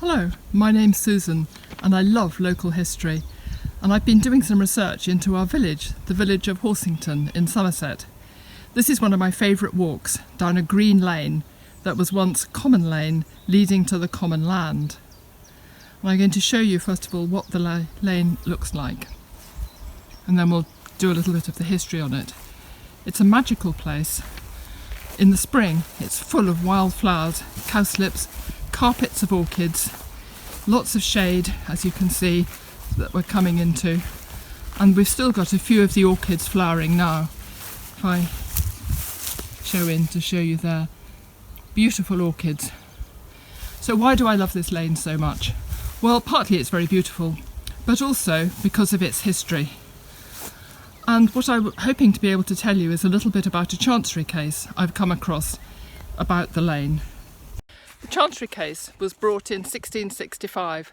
Hello, my name's Susan and I love local history, and I've been doing some research into our village, the village of Horsington in Somerset. This is one of my favourite walks down a green lane that was once Common Lane leading to the common land. And I'm going to show you first of all what the lane looks like, and then we'll do a little bit of the history on it. It's a magical place. In the spring it's full of wildflowers, cowslips, carpets of orchids, lots of shade as you can see that we're coming into, and we've still got a few of the orchids flowering now. If I show in to show you there, beautiful orchids. So why do I love this lane so much? Well, partly it's very beautiful, but also because of its history. And what I'm hoping to be able to tell you is a little bit about a Chancery case I've come across about the lane. The Chancery case was brought in 1665,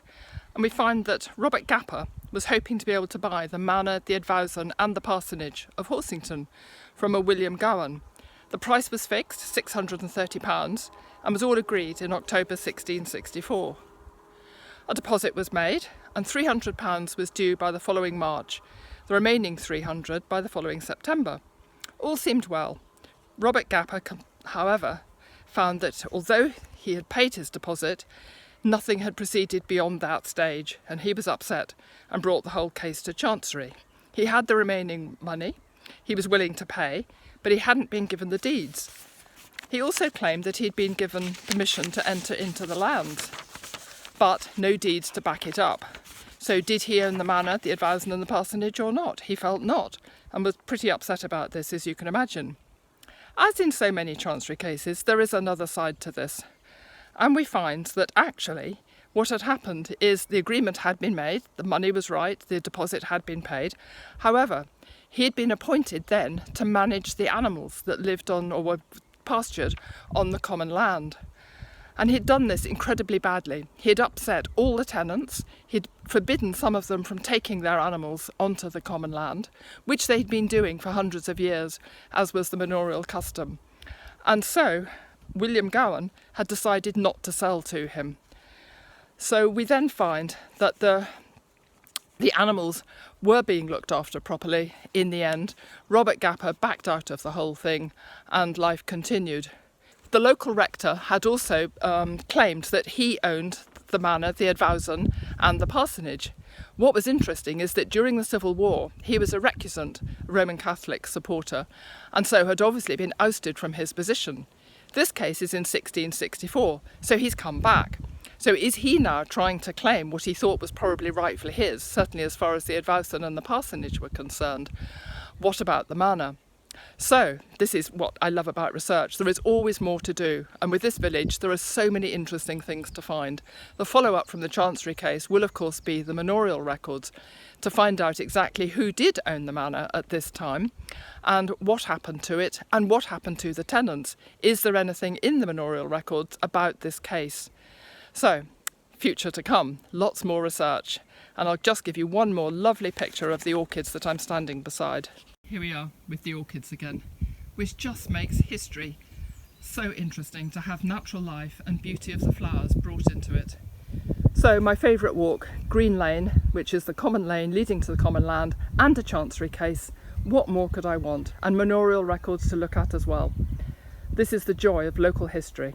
and we find that Robert Gapper was hoping to be able to buy the manor, the advowson and the parsonage of Horsington from a William Gowan. The price was fixed, £630, and was all agreed in October 1664. A deposit was made and £300 was due by the following March, the remaining £300 by the following September. All seemed well. Robert Gapper, however, found that although he had paid his deposit, nothing had proceeded beyond that stage, and he was upset and brought the whole case to Chancery. He had the remaining money, he was willing to pay, but he hadn't been given the deeds. He also claimed that he'd been given permission to enter into the land, but no deeds to back it up. So did he own the manor, the advowson and the parsonage or not? He felt not, and was pretty upset about this, as you can imagine. As in so many Chancery cases, there is another side to this. And we find that actually what had happened is the agreement had been made, the money was right, the deposit had been paid. However, he had been appointed then to manage the animals that lived on or were pastured on the common land. And he'd done this incredibly badly. He'd upset all the tenants, he'd forbidden some of them from taking their animals onto the common land, which they'd been doing for hundreds of years, as was the manorial custom. And so William Gowan had decided not to sell to him. So we then find that the animals were being looked after properly in the end. Robert Gapper backed out of the whole thing and life continued. The local rector had also claimed that he owned the manor, the advowson and the parsonage. What was interesting is that during the Civil War he was a recusant Roman Catholic supporter, and so had obviously been ousted from his position. This case is in 1664, so he's come back. So is he now trying to claim what he thought was probably rightfully his, certainly as far as the advowson and the parsonage were concerned? What about the manor? So this is what I love about research. There is always more to do, and with this village there are so many interesting things to find. The follow-up from the Chancery case will of course be the manorial records, to find out exactly who did own the manor at this time and what happened to it and what happened to the tenants. Is there anything in the manorial records about this case? So, future to come, lots more research, and I'll just give you one more lovely picture of the orchids that I'm standing beside. Here we are with the orchids again, which just makes history so interesting, to have natural life and beauty of the flowers brought into it. So my favourite walk, Green Lane, which is the common lane leading to the common land, and a Chancery case. What more could I want? And manorial records to look at as well. This is the joy of local history.